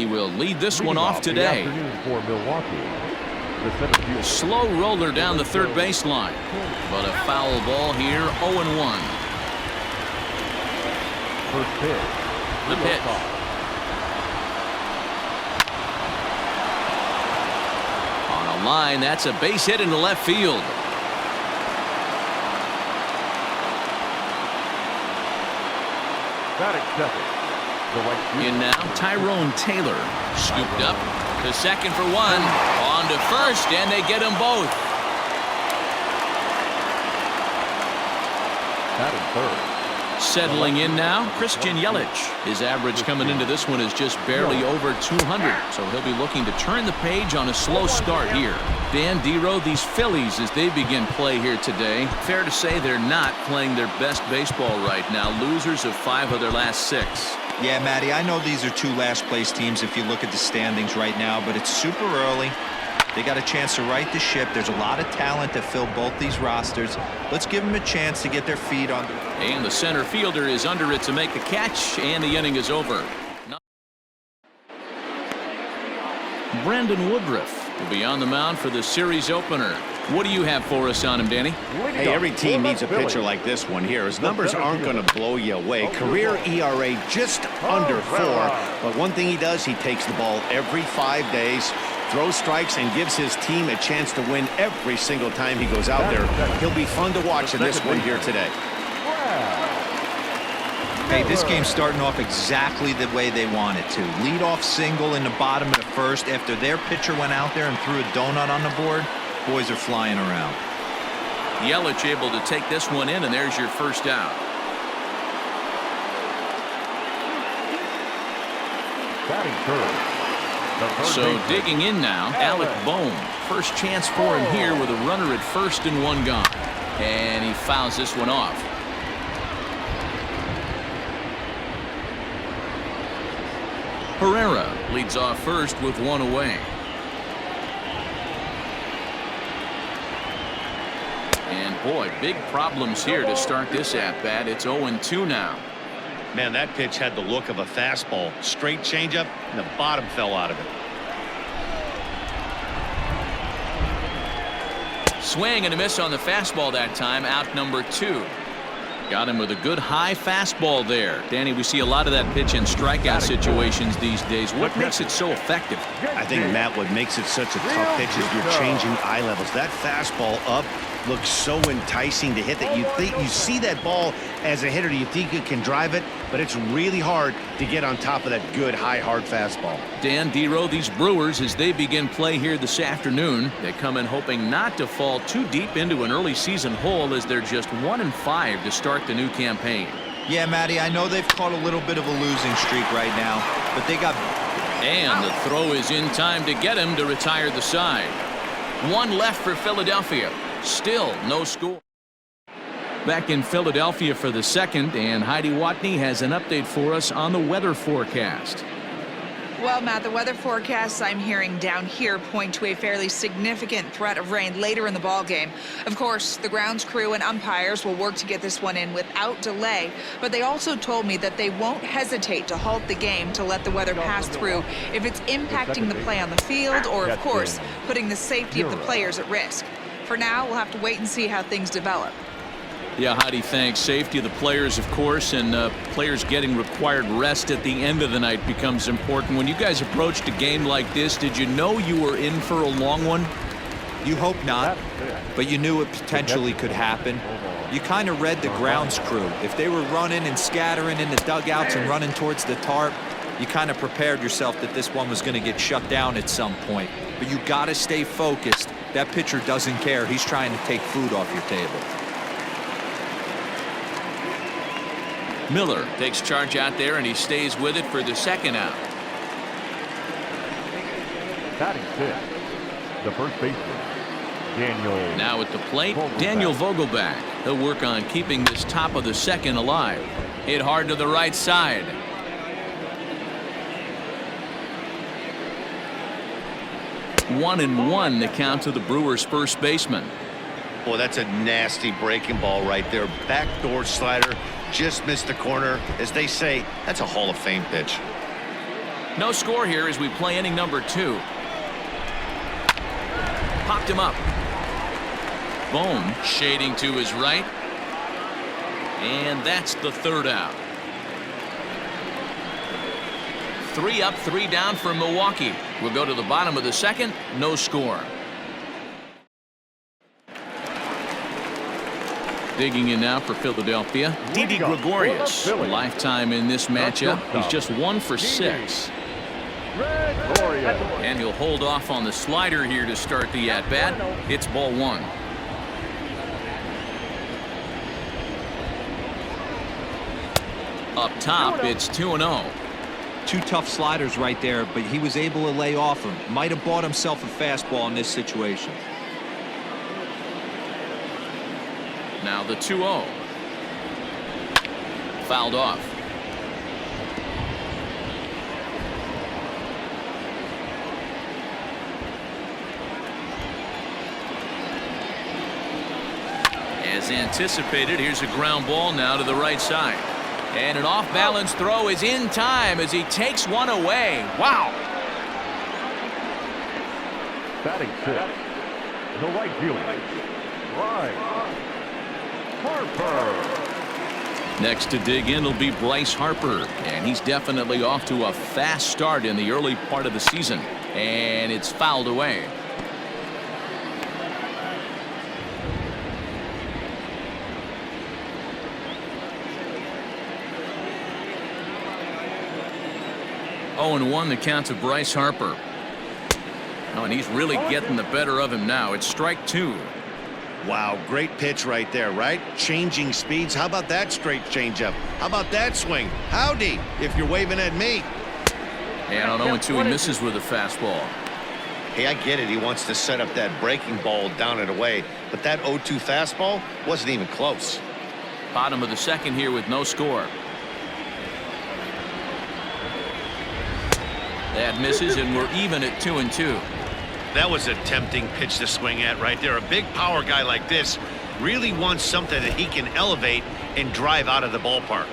will lead this one off today. For Milwaukee, slow roller down the third baseline, but a foul ball here. 0-1. First pitch. The pitch. On a line, that's a base hit into left field. Batting second. In now, Tyrone Taylor scooped up to second for one, on to first, and they get them both. Batting third. Settling in now, Christian Yelich. His average coming into this one is just barely over 200, so he'll be looking to turn the page on a slow start here. Dan Dero, these Phillies, as they begin play here today, fair to say they're not playing their best baseball right now. Losers of 5 of their last 6. Yeah, Matty, I know these are 2 last-place teams if you look at the standings right now, but it's super early. They got a chance to right the ship. There's a lot of talent to fill both these rosters. Let's give them a chance to get their feet on. And the center fielder is under it to make the catch, and the inning is over. Brandon Woodruff will be on the mound for the series opener. What do you have for us on him, Danny? Hey, every team needs a pitcher like this one here. His numbers aren't going to blow you away. Career ERA just under 4. But one thing he does, he takes the ball every 5 days, throws strikes, and gives his team a chance to win every single time he goes out there. He'll be fun to watch in this one here today. Hey, this game's starting off exactly the way they want it to. Lead-off single in the bottom of the first after their pitcher went out there and threw a donut on the board. Boys are flying around. Yelich able to take this one in, and there's your first out. So digging in now, Alec Bohm. First chance for him here with a runner at first and 1 gone. And he fouls this one off. Herrera leads off first with 1 away. And boy, big problems here to start this at-bat. It's 0-2 now. Man, that pitch had the look of a fastball. Straight changeup, and the bottom fell out of it. Swing and a miss on the fastball that time. Out number 2. Got him with a good high fastball there. Danny, we see a lot of that pitch in strikeout situations these days. What makes it so effective? I think, Matt, what makes it such a tough pitch is you're changing eye levels. That fastball up looks so enticing to hit that you see that ball as a hitter, you think you can drive it, but it's really hard to get on top of that good high hard fastball. Dan Dero, these Brewers, as they begin play here this afternoon, they come in hoping not to fall too deep into an early season hole, as they're just 1-5 to start the new campaign. Yeah, Matty, I know they've caught a little bit of a losing streak right now, but they got. And the throw is in time to get him to retire the side. 1 left for Philadelphia. Still no score. Back in Philadelphia for the second, and Heidi Watney has an update for us on the weather forecast. Well, Matt, the weather forecasts I'm hearing down here point to a fairly significant threat of rain later in the ball game. Of course, the grounds crew and umpires will work to get this one in without delay, but they also told me that they won't hesitate to halt the game to let the weather pass through if it's impacting the play on the field or, of course, putting the safety of the players at risk. For now, we'll have to wait and see how things develop. Yeah, Heidi, thanks. Safety of the players, of course, and players getting required rest at the end of the night becomes important. When you guys approached a game like this, did you know you were in for a long one? You hope not, but you knew it potentially could happen. You kind of read the grounds crew. If they were running and scattering in the dugouts and running towards the tarp, you kind of prepared yourself that this one was going to get shut down at some point. But you got to stay focused. That pitcher doesn't care. He's trying to take food off your table. Miller takes charge out there, and he stays with it for the second out. Batting 5th, the first baseman, Daniel. Now at the plate, Daniel Vogelback. He'll work on keeping this top of the second alive. Hit hard to the right side. One and one the count to the Brewers' first baseman. Boy, that's a nasty breaking ball right there. Backdoor slider, just missed the corner. As they say, that's a Hall of Fame pitch. No score here as we play inning number 2. Popped him up. Bohm shading to his right. And that's the 3rd out. 3 up, 3 down for Milwaukee. We'll go to the bottom of the 2nd. No score. Digging in now for Philadelphia, Didi Gregorius. Lifetime in this matchup. He's just 1 for 6. And he'll hold off on the slider here to start the at-bat. It's ball 1. Up top, it's 2-0. 2 tough sliders right there, but he was able to lay off him. Might have bought himself a fastball in this situation. Now the 2-0. Fouled off. As anticipated, here's a ground ball now to the right side. And an off-balance throw is in time as he takes one away. Wow. Batting 6. The right fielder. Bryce Harper. Next to dig in will be Bryce Harper. And he's definitely off to a fast start in the early part of the season. And it's fouled away. Oh, and 1 the count to Bryce Harper. Oh, and he's really getting the better of him now. It's strike 2. Wow, great pitch right there, right? Changing speeds. How about that straight changeup? How about that swing? Howdy, if you're waving at me. And on 0-2, he misses with a fastball. Hey, I get it. He wants to set up that breaking ball down and away. But that 0-2 fastball wasn't even close. Bottom of the 2nd here with no score. That misses, and we're even at 2-2. That was a tempting pitch to swing at right there. A big power guy like this really wants something that he can elevate and drive out of the ballpark.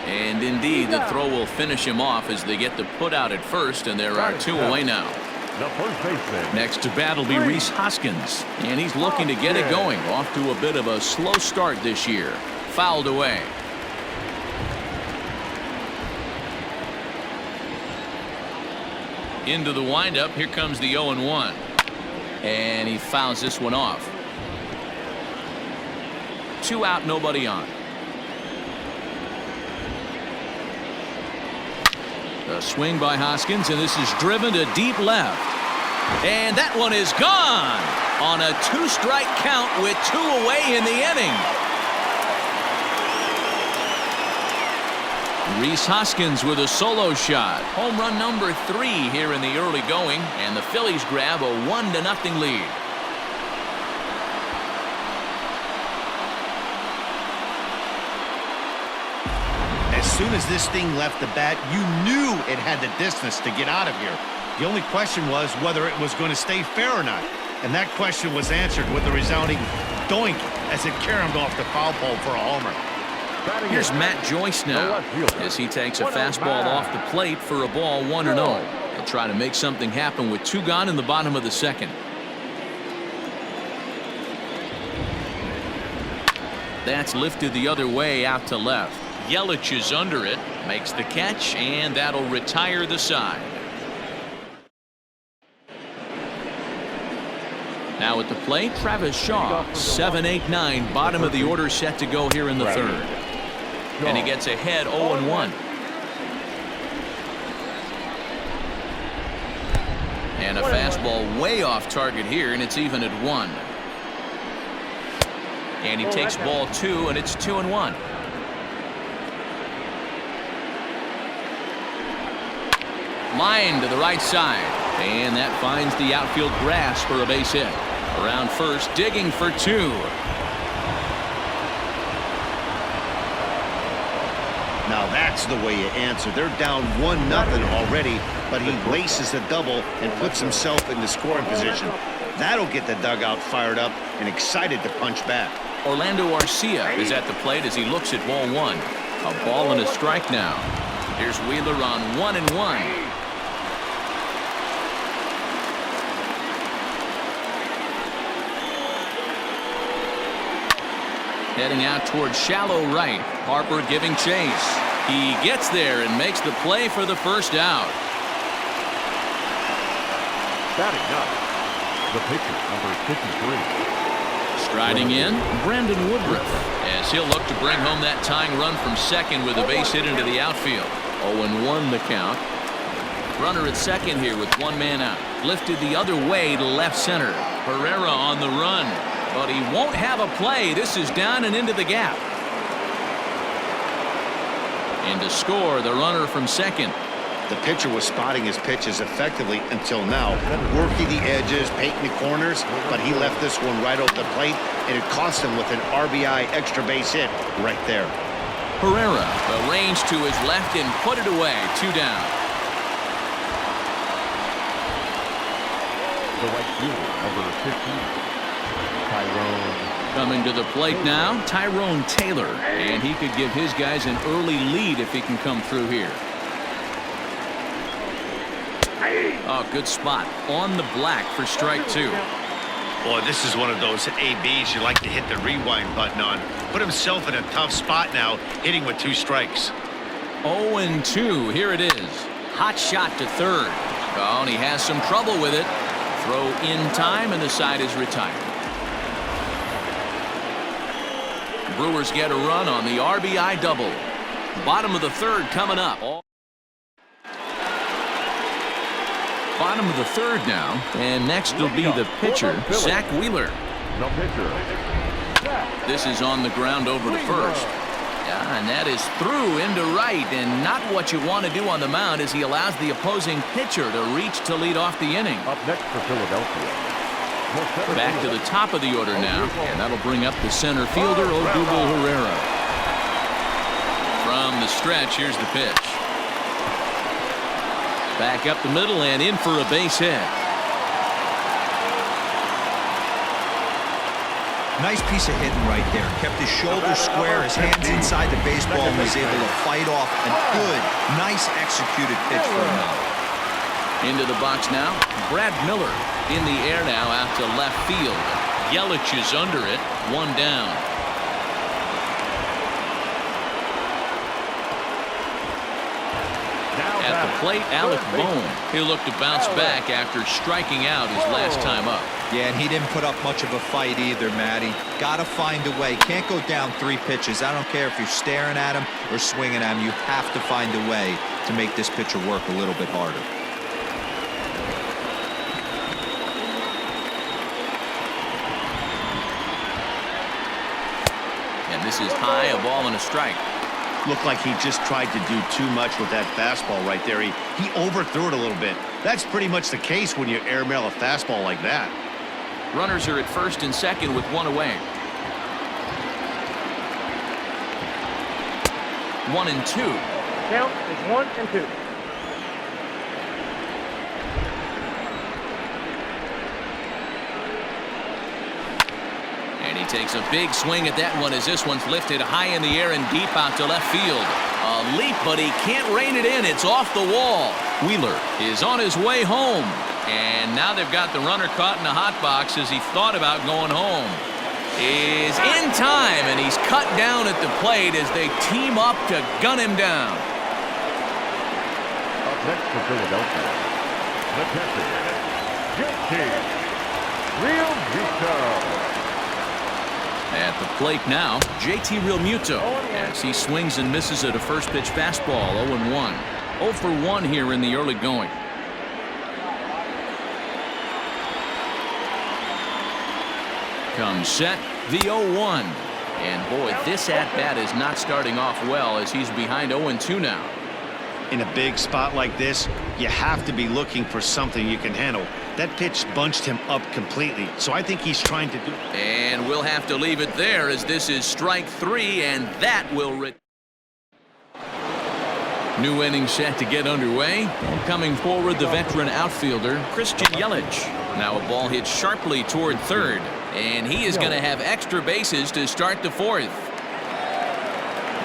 And indeed, the throw will finish him off as they get the put out at first, and there are 2 away now. The first baseman. Next to bat will be Rhys Hoskins, and he's looking to get it going. Off to a bit of a slow start this year. Fouled away. Into the windup. Here comes the 0-1. And he fouls this one off. 2 out, nobody on. A swing by Hoskins, and this is driven to deep left. And that one is gone on a 2-strike count with 2 away in the inning. Rhys Hoskins with a solo shot. Home run number 3 here in the early going, and the Phillies grab a 1-0 lead. As soon as this thing left the bat, you knew it had the distance to get out of here. The only question was whether it was going to stay fair or not. And that question was answered with a resounding doink as it caromed off the foul pole for a homer. Here's Matt Joyce now as he takes a fastball off the plate for a ball 1-0. He'll try to make something happen with 2 gone in the bottom of the 2nd. That's lifted the other way out to left. Yelich is under it, makes the catch, and that'll retire the side. Now at the plate, Travis Shaw. 7-8-9, bottom of the order set to go here in the 3rd. And he gets ahead 0-1. And a fastball way off target here, and it's even at 1. And he takes ball 2, and it's 2-1. Line to the right side, and that finds the outfield grass for a base hit. Around first, digging for 2. Now that's the way you answer. They're down 1-0 already, but he laces a double and puts himself in the scoring position. That'll get the dugout fired up and excited to punch back. Orlando Arcia is at the plate as he looks at ball 1. A ball and a strike now. Here's Wheeler on 1-1. Heading out towards shallow right. Harper giving chase. He gets there and makes the play for the first out. Batting ninth, the pitcher, number 53. Striding in, Brandon Woodruff, as he'll look to bring home that tying run from second with a base hit into the outfield. 0-1 the count. Runner at second here with one man out. Lifted the other way to left center. Herrera on the run, but he won't have a play. This is down and into the gap. And to score, the runner from second. The pitcher was spotting his pitches effectively until now, working the edges, painting the corners, but he left this one right over the plate, and it cost him with an RBI extra base hit right there. Herrera, the range to his left and put it away. 2 down. The right fielder, number 15. Tyrone. Coming to the plate now, Tyrone Taylor, and he could give his guys an early lead if he can come through here. Oh, good spot on the black for strike 2. Boy, this is one of those ABs you like to hit the rewind button on. Put himself in a tough spot now, hitting with 2 strikes. 0-2, here it is. Hot shot to third. Oh, and he has some trouble with it. Throw in time, and the side is retired. Brewers get a run on the RBI double. Bottom of the third coming up. Bottom of the third now, and next will be the pitcher, Zach Wheeler. The pitcher. This is on the ground over to first. Yeah, and that is through into right, and not what you want to do on the mound as he allows the opposing pitcher to reach to lead off the inning. Up next for Philadelphia. Back to the top of the order now, and that'll bring up the center fielder, Odubel Herrera. From the stretch, here's the pitch. Back up the middle and in for a base hit. Nice piece of hitting right there. Kept his shoulders square, his hands inside the baseball, and was able to fight off a good, nice executed pitch for him now. Into the box now, Brad Miller in the air now out to left field. Yelich is under it, 1 down. At the plate, Alec Bohm. He'll look to bounce back after striking out his last time up. Yeah, and he didn't put up much of a fight either, Matty. Got to find a way. Can't go down 3 pitches. I don't care if you're staring at him or swinging at him. You have to find a way to make this pitcher work a little bit harder. And this is high, a ball and a strike. Looked like he just tried to do too much with that fastball right there. He overthrew it a little bit. That's pretty much the case when you airmail a fastball like that. Runners are at first and second with 1 away. 1-2. Count is 1-2. And he takes a big swing at that one as this one's lifted high in the air and deep out to left field. A leap, but he can't rein it in. It's off the wall. Wheeler is on his way home. And now they've got the runner caught in the hot box as he thought about going home. Is in time, and he's cut down at the plate as they team up to gun him down. Up next for Philadelphia, the pitcher, JT Realmuto. At the plate now, JT Realmuto as he swings and misses at a first pitch fastball. 0-1. 0 for 1 here in the early going. Comes set, the 0-1. And boy, this at-bat is not starting off well as he's behind 0-2 now. In a big spot like this, you have to be looking for something you can handle. That pitch bunched him up completely, so I think he's trying to do. And we'll have to leave it there as this is strike 3, and that will. New inning set to get underway. And coming forward, the veteran outfielder, Christian Yelich. Now a ball hit sharply toward third, and he is going to have extra bases to start the 4th.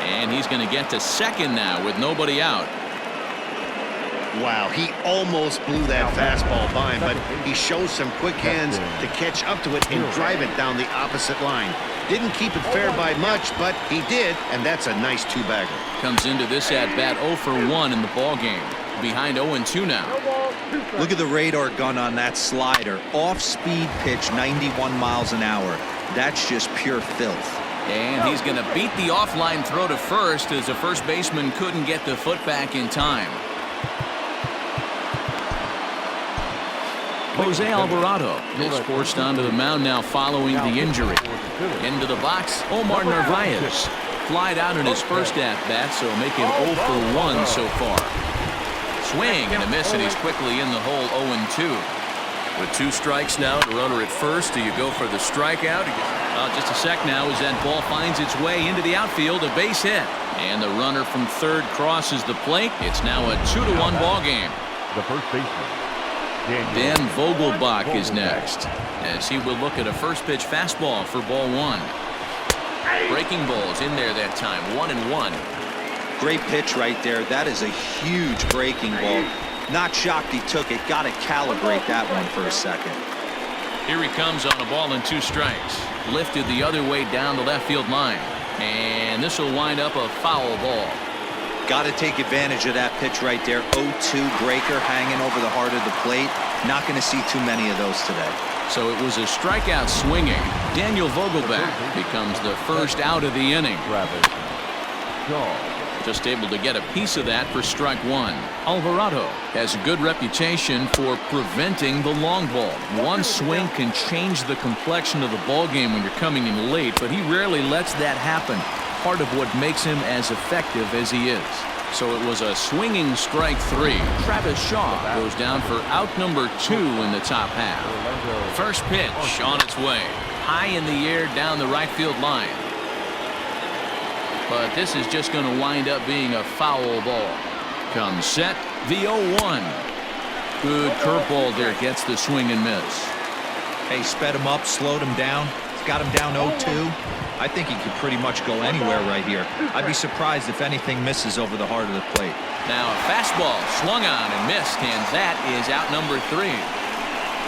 And he's going to get to second now with nobody out. Wow, he almost blew that fastball by him, but he shows some quick hands to catch up to it and drive it down the opposite line. Didn't keep it fair by much, but he did, and that's a nice two-bagger. Comes into this at-bat 0 for 1 in the ballgame. Behind 0-2 now. Look at the radar gun on that slider. Off-speed pitch, 91 miles an hour. That's just pure filth. And he's going to beat the offline throw to first as the first baseman couldn't get the foot back in time. Jose Alvarado is forced onto the mound now following the injury. Into the box, Omar Narvaez. Flied out in his first at-bat, so make him 0 for 1 so far. Swing and a miss, and he's quickly in the hole 0-2. With 2 strikes now, the runner at first. Do you go for the strikeout? Just a sec now as that ball finds its way into the outfield, a base hit. And the runner from third crosses the plate. It's now a 2-1 ball game. The first baseman, Dan Vogelbach is next, as he will look at a first pitch fastball for ball 1. Breaking balls in there that time, 1-1. Great pitch right there. That is a huge breaking ball. Not shocked he took it. Got to calibrate that one for a second. Here he comes on a ball and 2 strikes. Lifted the other way down the left field line. And this will wind up a foul ball. Got to take advantage of that pitch right there. 0-2 breaker hanging over the heart of the plate. Not going to see too many of those today. So it was a strikeout swinging. Daniel Vogelbach becomes the first out of the inning. Just able to get a piece of that for strike 1. Alvarado has a good reputation for preventing the long ball. One swing can change the complexion of the ball game when you're coming in late, but he rarely lets that happen. Part of what makes him as effective as he is. So it was a swinging strike 3. Travis Shaw goes down for out number 2 in the top half. First pitch on its way. High in the air down the right field line. But this is just going to wind up being a foul ball. Comes set, the 0-1. Good curveball there, gets the swing and miss. Hey, sped him up, slowed him down. He's got him down 0-2. I think he could pretty much go anywhere right here. I'd be surprised if anything misses over the heart of the plate. Now a fastball swung on and missed, and that is out number 3.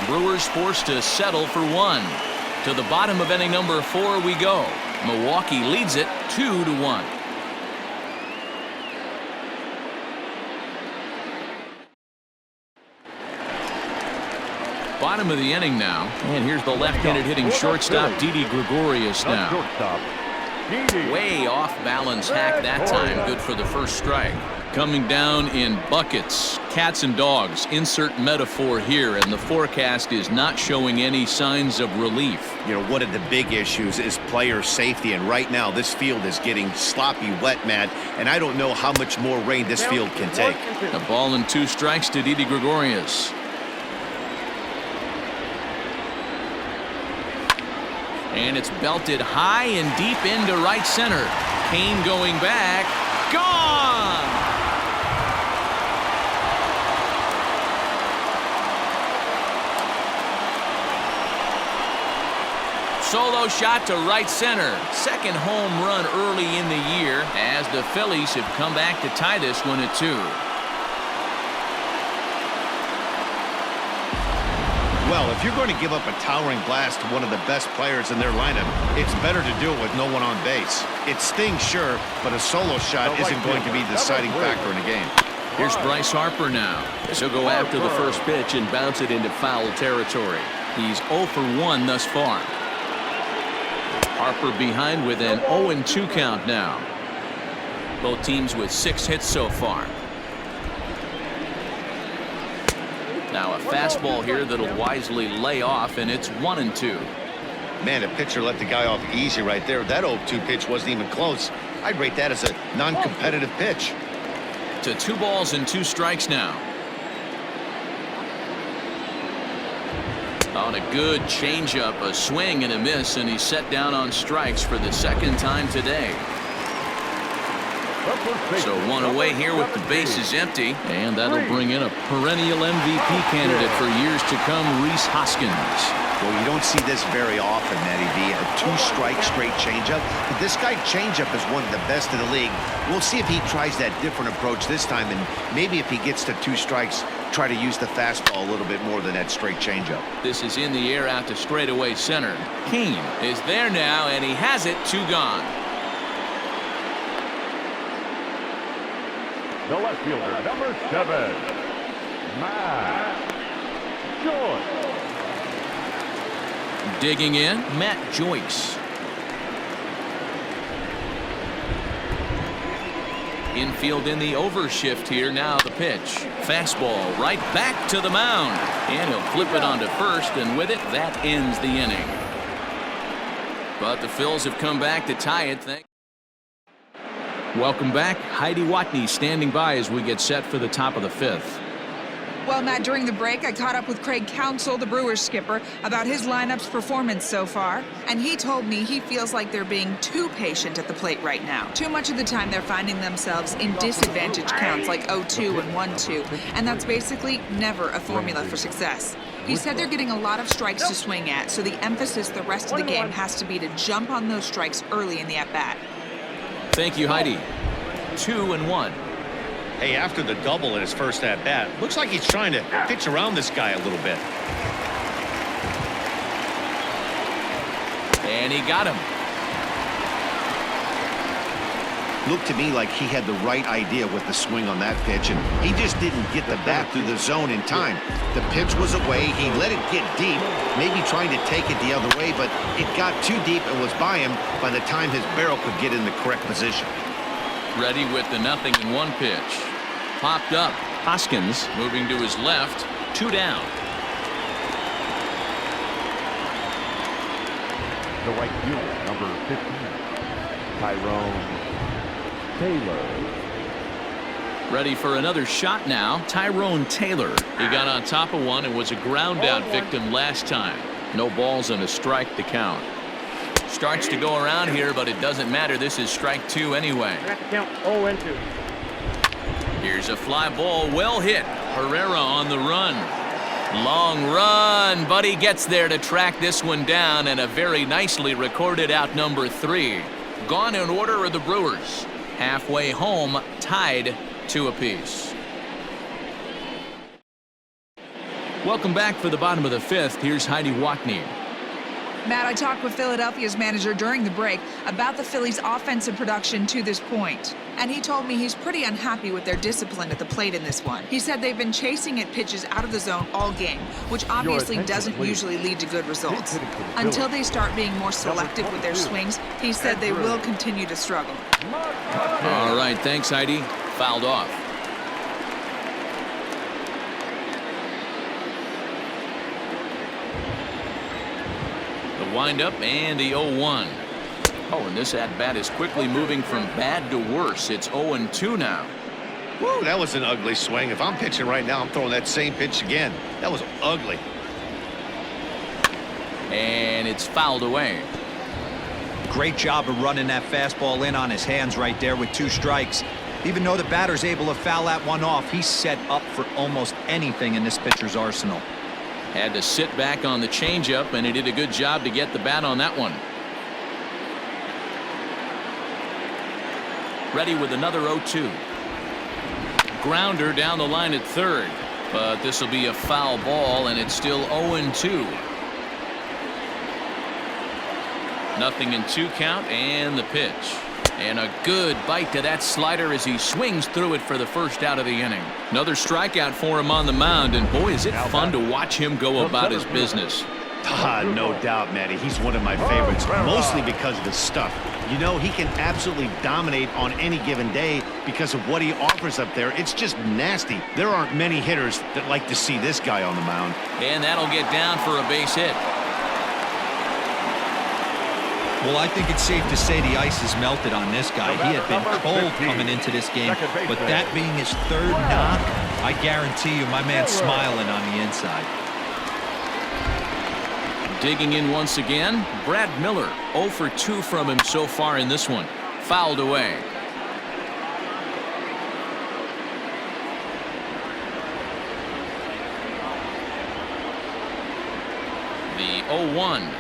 Brewers forced to settle for 1. To the bottom of inning number 4 we go. Milwaukee leads it 2-1. Bottom of the inning now, and here's the left-handed hitting shortstop Didi Gregorius now. Way off balance hack that time, good for the first strike. Coming down in buckets, cats and dogs, insert metaphor here, and the forecast is not showing any signs of relief. You know, one of the big issues is player safety, and right now this field is getting sloppy wet, Matt, and I don't know how much more rain this field can take. A ball and 2 strikes to Didi Gregorius. And it's belted high and deep into right center. Kane going back. Gone! Solo shot to right center. Second home run early in the year as the Phillies have come back to tie this one at 2. Well, if you're going to give up a towering blast to one of the best players in their lineup, it's better to do it with no one on base. It stings, sure, but a solo shot isn't going to be the deciding factor in a game. Here's Bryce Harper now. He'll go after the first pitch and bounce it into foul territory. He's 0 for 1 thus far. Harper behind with an 0-2 count now. Both teams with 6 hits so far. Now a fastball here that'll wisely lay off, and it's 1-2. Man, the pitcher let the guy off easy right there. That 0-2 pitch wasn't even close. I'd rate that as a non-competitive pitch. To 2 balls and 2 strikes now. On a good changeup, a swing and a miss, and he's set down on strikes for the second time today. So one away here with the bases empty. And that'll bring in a perennial MVP candidate for years to come, Rhys Hoskins. Well, you don't see this very often, Matty V. A two-strike straight changeup. But this guy changeup is one of the best in the league. We'll see if he tries that different approach this time, and maybe if he gets to 2 strikes, try to use the fastball a little bit more than that straight changeup. This is in the air out to straightaway center. Kane is there now, and he has it. 2 gone. The left fielder, number 7, Matt Joyce. Digging in, Matt Joyce. Infield in the overshift here. Now the pitch. Fastball right back to the mound. And he'll flip it onto first, and with it, that ends the inning. But the Phils have come back to tie it. Welcome back. Heidi Watney standing by as we get set for the top of the 5th. Well, Matt, during the break, I caught up with Craig Counsell, the Brewers skipper, about his lineup's performance so far. And he told me he feels like they're being too patient at the plate right now. Too much of the time, they're finding themselves in disadvantage counts like 0-2 and 1-2. And that's basically never a formula for success. He said they're getting a lot of strikes to swing at, so the emphasis the rest of the game has to be to jump on those strikes early in the at-bat. Thank you, Heidi. 2-1. Hey, after the double in his first at-bat, looks like he's trying to pitch around this guy a little bit. And he got him. Looked to me like he had the right idea with the swing on that pitch, and he just didn't get the bat through the zone in time. The pitch was away. He let it get deep, maybe trying to take it the other way, but it got too deep and was by him by the time his barrel could get in the correct position. Ready with the 0-1 pitch. Popped up. Hoskins moving to his left. 2 down. The right fielder, number 15, Tyrone Taylor. Ready for another shot now. Tyrone Taylor. He got on top of one and was a ground out victim last time. No balls and a strike to count. Starts to go around here, but it doesn't matter. This is strike 2 anyway. I got to count 0-2. Here's a fly ball, well hit. Herrera on the run. Long run, but he gets there to track this one down, and a very nicely recorded out number 3. Gone in order are the Brewers. Halfway home, tied 2 apiece. Welcome back for the bottom of the 5th. Here's Heidi Watney. Matt, I talked with Philadelphia's manager during the break about the Phillies' offensive production to this point. And he told me he's pretty unhappy with their discipline at the plate in this one. He said they've been chasing at pitches out of the zone all game, which obviously doesn't usually lead to good results. Until they start being more selective with their swings, he said they will continue to struggle. All right, thanks, Heidi. Fouled off. The windup and the 0-1. Oh, and this at-bat is quickly moving from bad to worse. It's 0-2 now. Woo, that was an ugly swing. If I'm pitching right now, I'm throwing that same pitch again. That was ugly. And it's fouled away. Great job of running that fastball in on his hands right there with 2 strikes. Even though the batter's able to foul that one off, he's set up for almost anything in this pitcher's arsenal. Had to sit back on the changeup, and he did a good job to get the bat on that one. Ready with another 0-2. Grounder down the line at third, but this will be a foul ball, and it's still 0-2. 0-2 count, and the pitch. And a good bite to that slider as he swings through it for the first out of the inning. Another strikeout for him on the mound, and boy, is it fun to watch him go about his business. No doubt, Matty. He's one of my favorites, mostly because of his stuff. You know, he can absolutely dominate on any given day because of what he offers up there. It's just nasty. There aren't many hitters that like to see this guy on the mound. And that'll get down for a base hit. Well, I think it's safe to say the ice has melted on this guy. He had been cold coming into this game, but that being his 3rd knock, I guarantee you my man's smiling on the inside. Digging in once again, Brad Miller. 0 for 2 from him so far in this one. Fouled away. The 0-1.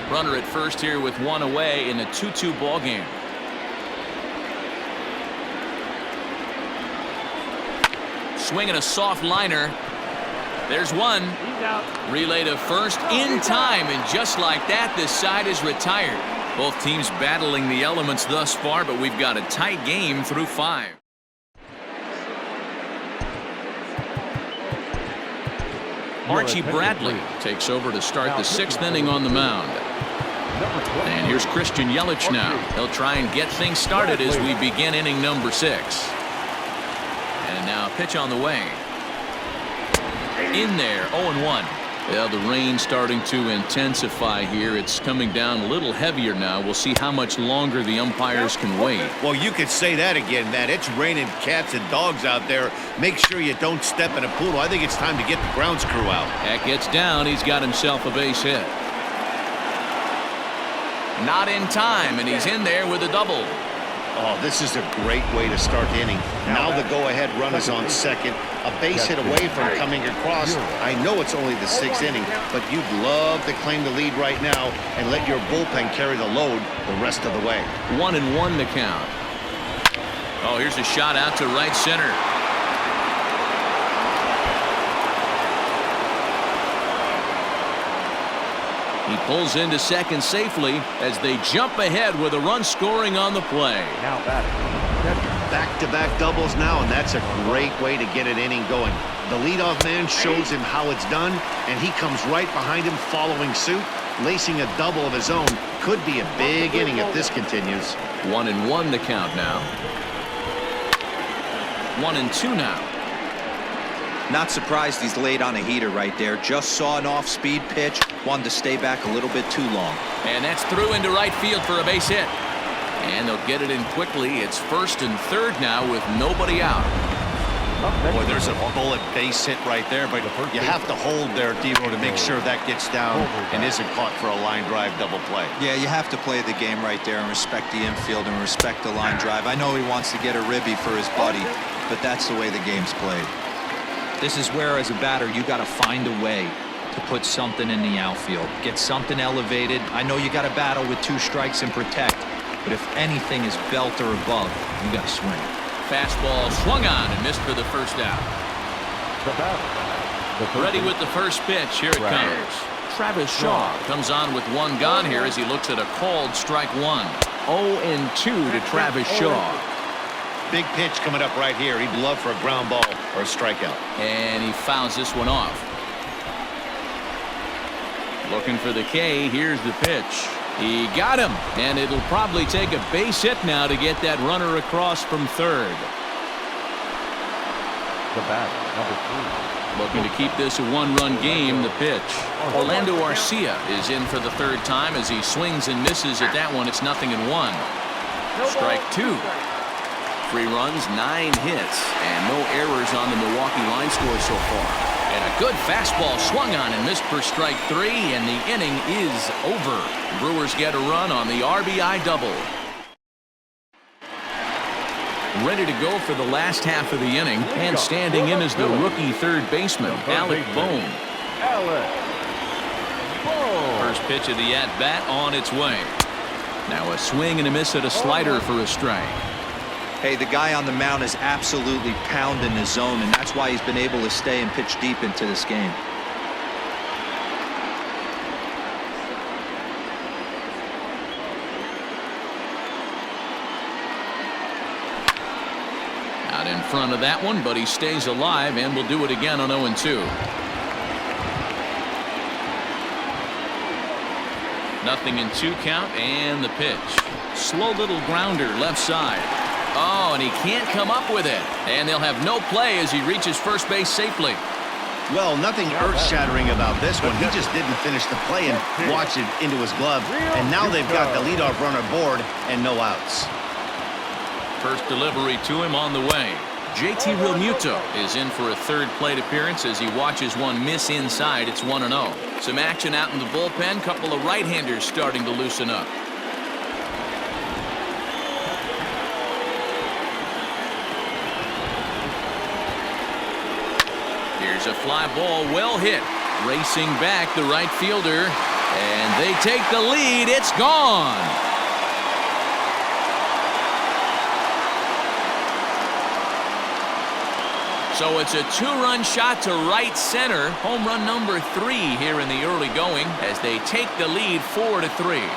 Runner at first here with one away in a 2-2 ball game. Swinging a soft liner. There's one. He's out. Relay to first in time, and just like that, this side is retired. Both teams battling the elements thus far, but we've got a tight game through 5. Archie Bradley takes over to start the 6th inning on the mound. And here's Christian Yelich now. He'll try and get things started as we begin inning number 6. And now a pitch on the way. In there, 0-1. Well, the rain starting to intensify here. It's coming down a little heavier now. We'll see how much longer the umpires can wait. Well, you could say that again, Matt. It's raining cats and dogs out there. Make sure you don't step in a poodle. I think it's time to get the grounds crew out. That gets down. He's got himself a base hit. Not in time, and he's in there with a double. Oh, this is a great way to start the inning. Now the go-ahead run is on second. A base hit away from coming across. I know it's only the 6th inning, but you'd love to claim the lead right now and let your bullpen carry the load the rest of the way. 1-1 to count. Oh, here's a shot out to right center. He pulls into second safely as they jump ahead with a run scoring on the play. Now batting. Back-to-back doubles now, and that's a great way to get an inning going. The leadoff man shows him how it's done, and he comes right behind him following suit, lacing a double of his own. Could be a big inning if this continues. 1-1 to count now. 1-2 now. Not surprised he's laid on a heater right there. Just saw an off-speed pitch. Wanted to stay back a little bit too long. And that's through into right field for a base hit. And they'll get it in quickly. It's 1st and 3rd now with nobody out. Boy, there's a bullet base hit right there, but you have to hold there, Dero, to make sure that gets down and isn't caught for a line drive double play. Yeah, you have to play the game right there and respect the infield and respect the line drive. I know he wants to get a ribby for his buddy, but that's the way the game's played. This is where, as a batter, you got to find a way to put something in the outfield. Get something elevated. I know you got to battle with 2 strikes and protect, but if anything is belt or above, you got to swing. Fastball swung on and missed for the first out. Ready with the first pitch. Here it comes. Travis Shaw comes on with 1 gone here as he looks at a called strike 1. 0-2 to Travis Shaw. Big pitch coming up right here. He'd love for a ground ball or a strikeout. And he fouls this one off. Looking for the K. Here's the pitch. He got him, and it'll probably take a base hit now to get that runner across from 3rd. The bat, number 3. Looking to keep this a 1-run game. The pitch. Orlando Arcia is in for the 3rd time as he swings and misses at that one. It's 0-1. Strike 2. 3 runs, 9 hits, and no errors on the Milwaukee line score so far. And a good fastball swung on and missed for strike 3, and the inning is over. Brewers get a run on the RBI double. Ready to go for the last half of the inning, and standing in is the rookie 3rd baseman, Alec Bohm. First pitch of the at-bat on its way. Now a swing and a miss at a slider for a strike. Hey, the guy on the mound is absolutely pounding his zone, and that's why he's been able to stay and pitch deep into this game. Out in front of that one, but he stays alive and will do it again on 0-2. 0-2 count, and the pitch. Slow little grounder left side. Oh, and he can't come up with it. And they'll have no play as he reaches first base safely. Well, nothing earth-shattering about this one. He just didn't finish the play and watched it into his glove. And now they've got the leadoff runner aboard and no outs. First delivery to him on the way. JT Realmuto is in for a 3rd plate appearance as he watches one miss inside. It's 1-0. Some action out in the bullpen. Couple of right-handers starting to loosen up. Here's a fly ball well hit. Racing back the right fielder. And they take the lead. It's gone. So it's a two-run shot to right center. Home run number 3 here in the early going as they take the lead 4-3.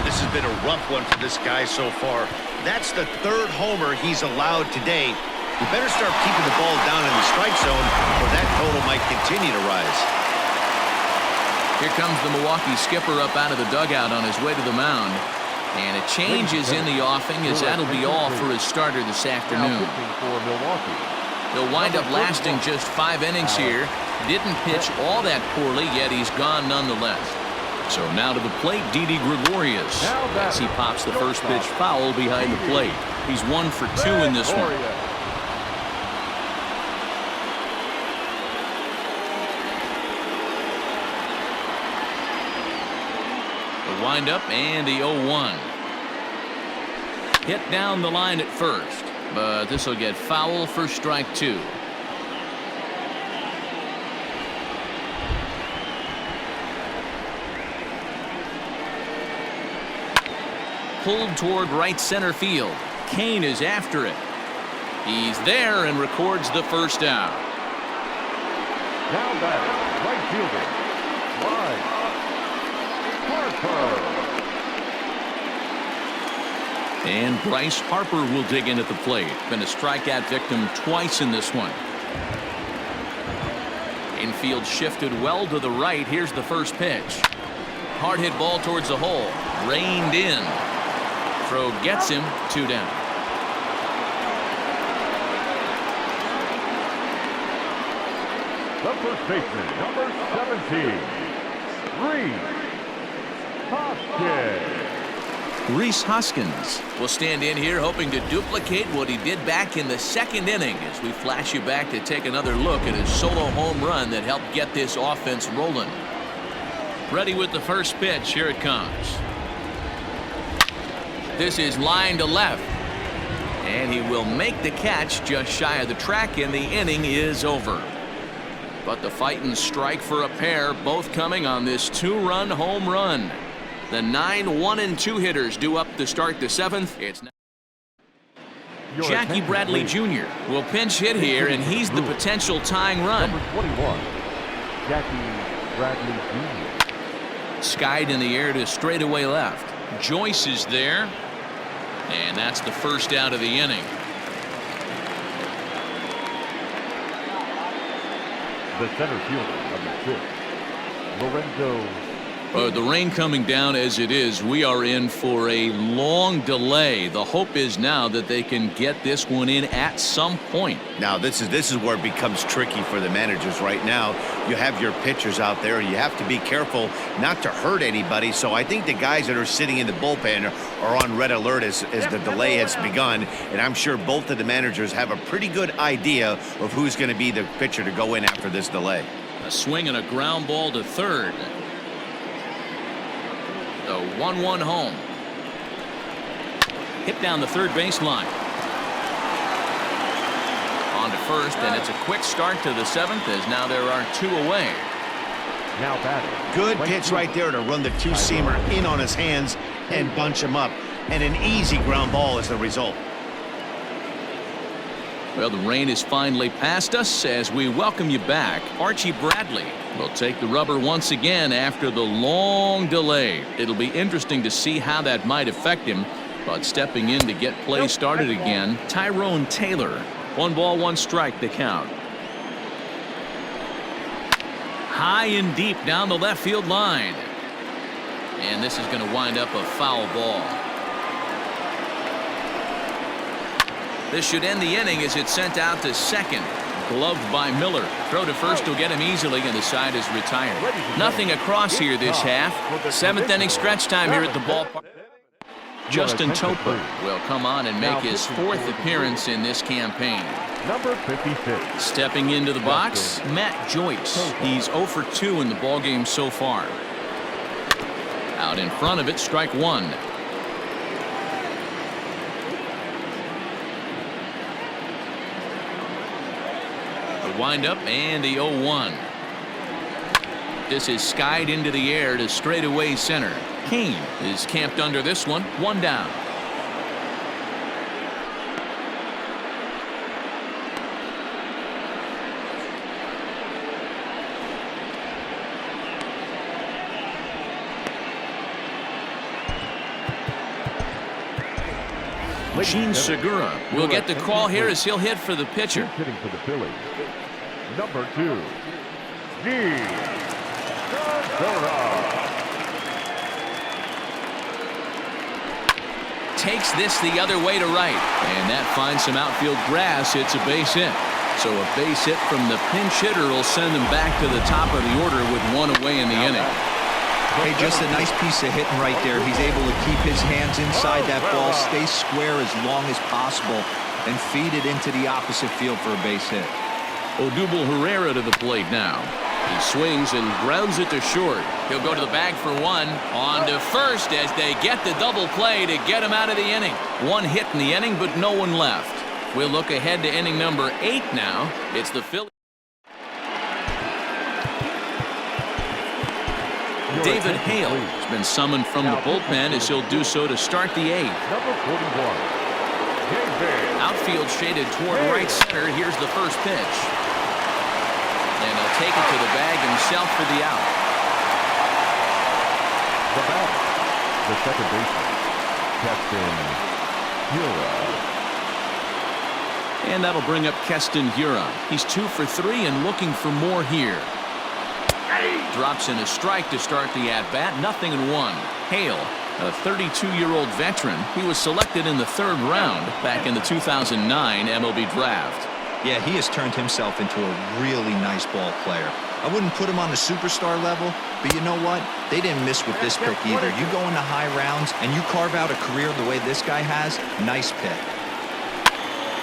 This has been a rough one for this guy so far. That's the 3rd homer he's allowed today. You better start keeping the ball down in the strike zone, or that total might continue to rise. Here comes the Milwaukee skipper up out of the dugout on his way to the mound. And a change is in the offing, as that'll be all for his starter this afternoon. He'll wind up lasting just 5 innings here. Didn't pitch all that poorly, yet he's gone nonetheless. So now to the plate, Didi Gregorius, as he pops the first pitch foul behind the plate. He's 1 for 2 in this one. The windup and the 0-1. Hit down the line at first, but this will get foul for strike 2. Pulled toward right center field. Kane is after it. He's there and records the first out. Now batter, right fielder, Harper. And Bryce Harper will dig in at the plate. Been a strikeout victim twice in this one. Infield shifted well to the right. Here's the first pitch. Hard hit ball towards the hole. Reined in. Throw gets him, 2 down. The first baseman, number 17, Rhys Hoskins will stand in here hoping to duplicate what he did back in the 2nd inning as we flash you back to take another look at his solo home run that helped get this offense rolling. Ready with the first pitch. Here it comes. This is line to left. And he will make the catch just shy of the track, and the inning is over. But the fighting strike for a pair, both coming on this 2-run home run. The 9 1-2 hitters due up to start the 7th. It's now Jackie Bradley Jr. will pinch hit here, and he's the potential tying run. Number 21, Jackie Bradley Jr. Skied in the air to straightaway left. Joyce is there. And that's the first out of the inning. The center fielder, number 6, Lorenzo. The rain coming down as it is, we are in for a long delay. The hope is now that they can get this one in at some point. Now, this is where it becomes tricky for the managers right now. You have your pitchers out there. You have to be careful not to hurt anybody. So I think the guys that are sitting in the bullpen are on red alert as the delay has begun. And I'm sure both of the managers have a pretty good idea of who's going to be the pitcher to go in after this delay. A swing and a ground ball to third. The 1-1 home. Hit down the third baseline. On to first, and it's a quick start to the 7th as now there are 2 away. Now batting. Good pitch right there to run the 2-seamer in on his hands and bunch him up. And an easy ground ball is the result. Well, the rain is finally past us as we welcome you back. Archie Bradley will take the rubber once again after the long delay. It'll be interesting to see how that might affect him. But stepping in to get play started again, Tyrone Taylor. 1 ball, 1 strike to count. High and deep down the left field line. And this is going to wind up a foul ball. This should end the inning as it's sent out to second. Gloved by Miller. Throw to first will get him easily, and the side is retired. Nothing across here this half. 7th inning stretch time here at the ballpark. Justin attention, Topa please. will come on and make Now his pitching for fourth the appearance in this campaign. Number 56. Stepping into the box, Matt Joyce. He's 0 for 2 in the ballgame so far. Out in front of it, strike one. The windup and the 0-1. This is skied into the air to straightaway center. Kane is camped under this one. One down. Gene Segura will get the call here as he'll hit for the pitcher. Hitting for the Phillies. Number 2. Gene Segura. Takes this the other way to right, and that finds some outfield grass. It's a base hit. So a base hit from the pinch hitter will send them back to the top of the order with one away in the inning. Hey, just a nice piece of hitting right there. He's able to keep his hands inside that ball, stay square as long as possible, and feed it into the opposite field for a base hit. Odubel Herrera to the plate now. He swings and grounds it to short. He'll go to the bag for one. On to first as they get the double play to get him out of the inning. One hit in the inning, but no one left. We'll look ahead to inning number 8 now. It's the Phillies. David Hale has been summoned from the bullpen as he'll do so to start the 8th. Number 41. David. Outfield shaded toward right center. Here's the first pitch. And he'll take it to the bag himself for the out. The batter, the second baseman, Keston Hiura. And that'll bring up Keston Hiura. He's 2 for 3 and looking for more here. Drops in a strike to start the at-bat. 0-1. Hale, a 32-year-old veteran. He was selected in the 3rd round back in the 2009 MLB draft. Yeah, he has turned himself into a really nice ball player. I wouldn't put him on the superstar level, but you know what? They didn't miss with this pick either. You go into high rounds and you carve out a career the way this guy has, nice pick.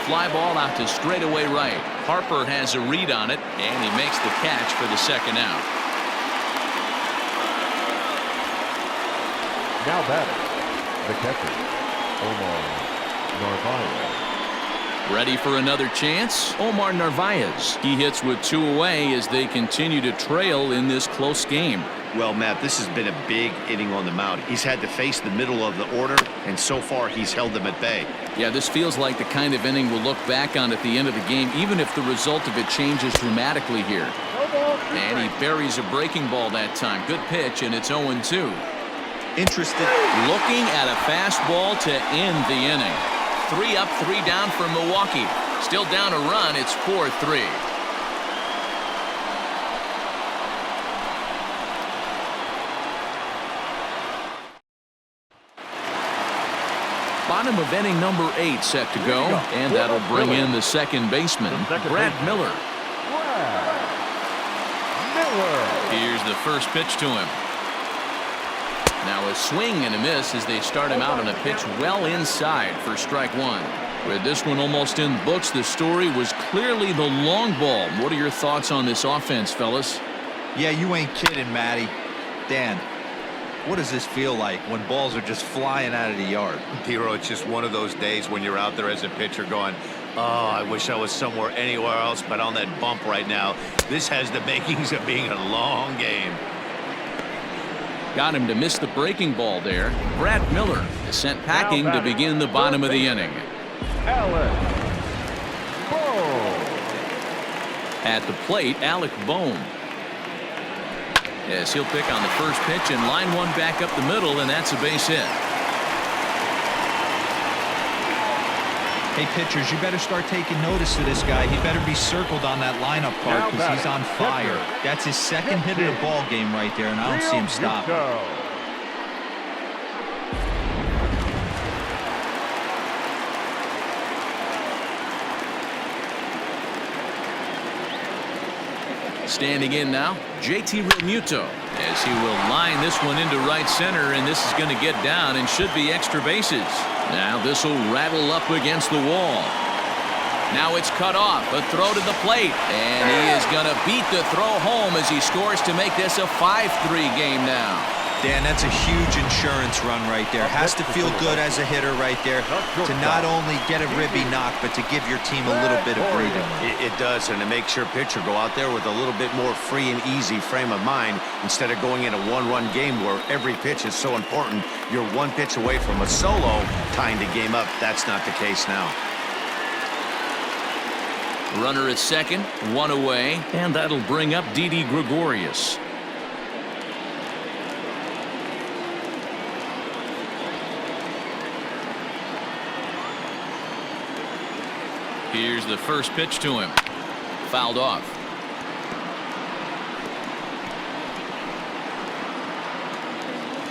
Fly ball out to straightaway right. Harper has a read on it, and he makes the catch for the second out. Now batting, the catcher, Omar Narvaez. Ready for another chance? Omar Narvaez. He hits with 2 away as they continue to trail in this close game. Well, Matt, this has been a big inning on the mound. He's had to face the middle of the order, and so far he's held them at bay. Yeah, this feels like the kind of inning we'll look back on at the end of the game, even if the result of it changes dramatically here. And he buries a breaking ball that time. Good pitch, and it's 0-2. Interested. Looking at a fastball to end the inning. 3 up, 3 down for Milwaukee. Still down a run. It's 4-3. Bottom of inning number 8 set to go, and that'll bring in the second baseman, Brad Miller. Here's the first pitch to him. Now a swing and a miss as they start him out on a pitch well inside for strike one. With this one almost in the books, the story was clearly the long ball. What are your thoughts on this offense, fellas? Yeah, you ain't kidding, Matty. Dan, what does this feel like when balls are just flying out of the yard? Hero, it's just one of those days when you're out there as a pitcher going, oh, I wish I was somewhere anywhere else but on that bump right now. This has the makings of being a long game. Got him to miss the breaking ball there. Brad Miller is sent packing to begin the bottom of the inning. At the plate, Alec Bohm. Yes, he'll pick on the first pitch and line one back up the middle, and that's a base hit. Hey, pitchers, you better start taking notice of this guy. He better be circled on that lineup card because he's on fire. That's his second hit of the ball game right there, and I don't see him stopping. Standing in now, JT Realmuto, as he will line this one into right center, and this is going to get down and should be extra bases. Now this will rattle up against the wall. Now it's cut off, a throw to the plate, and he is going to beat the throw home as he scores to make this a 5-3 game now. Dan, that's a huge insurance run right there. Has to feel good as a hitter right there to not only get a ribby knock, but to give your team a little bit of breathing room. It does, and it makes your pitcher go out there with a little bit more free and easy frame of mind instead of going in a one-run game where every pitch is so important. You're one pitch away from a solo, tying the game up. That's not the case now. Runner at second, one away, and that'll bring up Didi Gregorius. Here's the first pitch to him. Fouled off.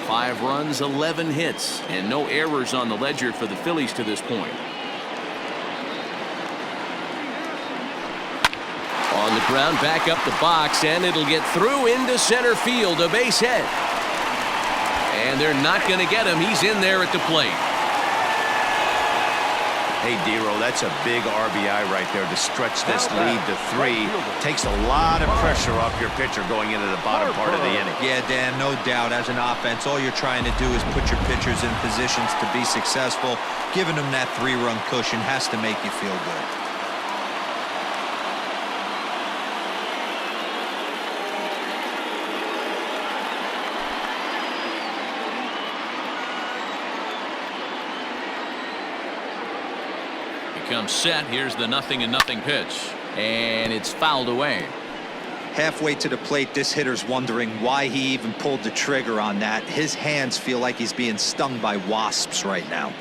Five runs, 11 hits, and no errors on the ledger for the Phillies to this point. On the ground, back up the box, and it'll get through into center field, a base hit. And they're not going to get him. He's in there at the plate. Hey, D-Row, that's a big RBI right there to stretch this lead to 3. Takes a lot of pressure off your pitcher going into the bottom part of the inning. Yeah, Dan, no doubt. As an offense, all you're trying to do is put your pitchers in positions to be successful. Giving them that 3-run cushion has to make you feel good. Comes set. Here's the 0-0 pitch, and it's fouled away. Halfway to the plate, this hitter's wondering why he even pulled the trigger on that. His hands feel like he's being stung by wasps right now.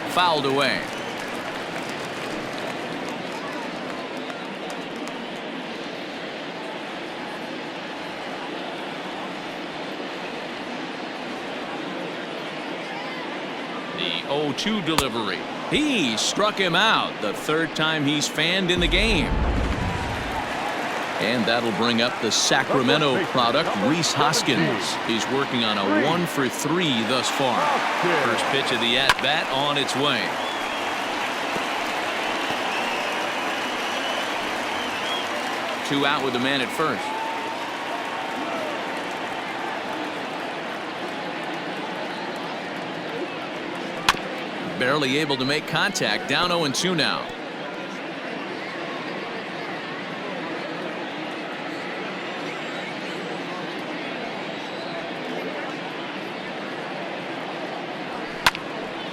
Fouled away. The 0-2 delivery. He struck him out the third time he's fanned in the game. And that'll bring up the Sacramento product, Rhys Hoskins. He's working on a 1-for-3 thus far. First pitch of the at-bat on its way. Two out with the man at first. Barely able to make contact. Down 0-2 now.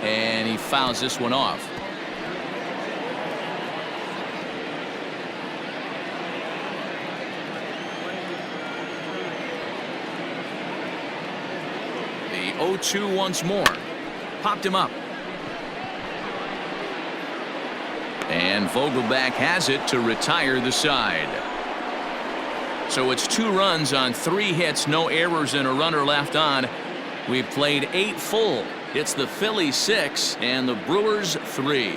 And he fouls this one off. The 0-2 once more. Popped him up. And Vogelback has it to retire the side. So it's 2 runs on 3 hits, no errors, and a runner left on. We've played 8 full. It's the Phillies 6 and the Brewers 3.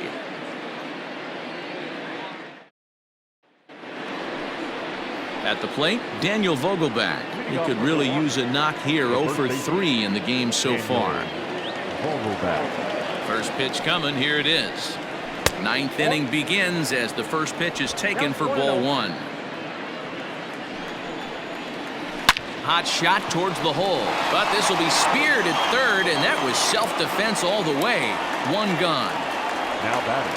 At the plate, Daniel Vogelback. He could really use a knock here. 0-for-3 in the game so far. First pitch coming. Here it is. 9th inning begins as the first pitch is taken for ball 1. Hot shot towards the hole, but this will be speared at third, and that was self-defense all the way. 1 gone. Now batting,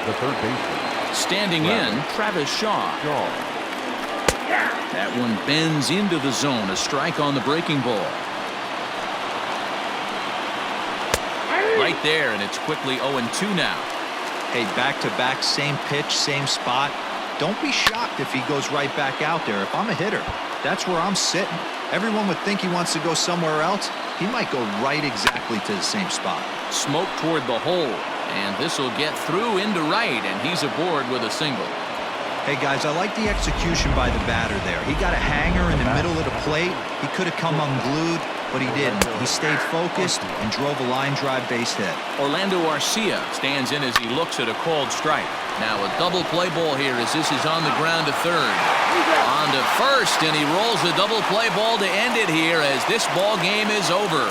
the third baseman. Standing in, Travis Shaw. That one bends into the zone. A strike on the breaking ball. Right there, and it's quickly 0-2 now. Hey, back-to-back, same pitch, same spot. Don't be shocked if he goes right back out there. If I'm a hitter, that's where I'm sitting. Everyone would think he wants to go somewhere else. He might go right exactly to the same spot. Smoke toward the hole, and this will get through into right, and he's aboard with a single. Hey, guys, I like the execution by the batter there. He got a hanger in the middle of the plate. He could have come unglued. but he didn't. He stayed focused and drove a line drive base hit. Orlando Arcia stands in as he looks at a called strike. Now a double play ball here as this is on the ground to third. On to first, and he rolls the double play ball to end it here as this ball game is over.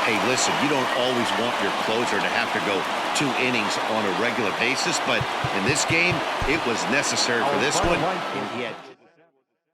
Hey, listen, you don't always want your closer to have to go 2 innings on a regular basis, but in this game, it was necessary for this one. And he had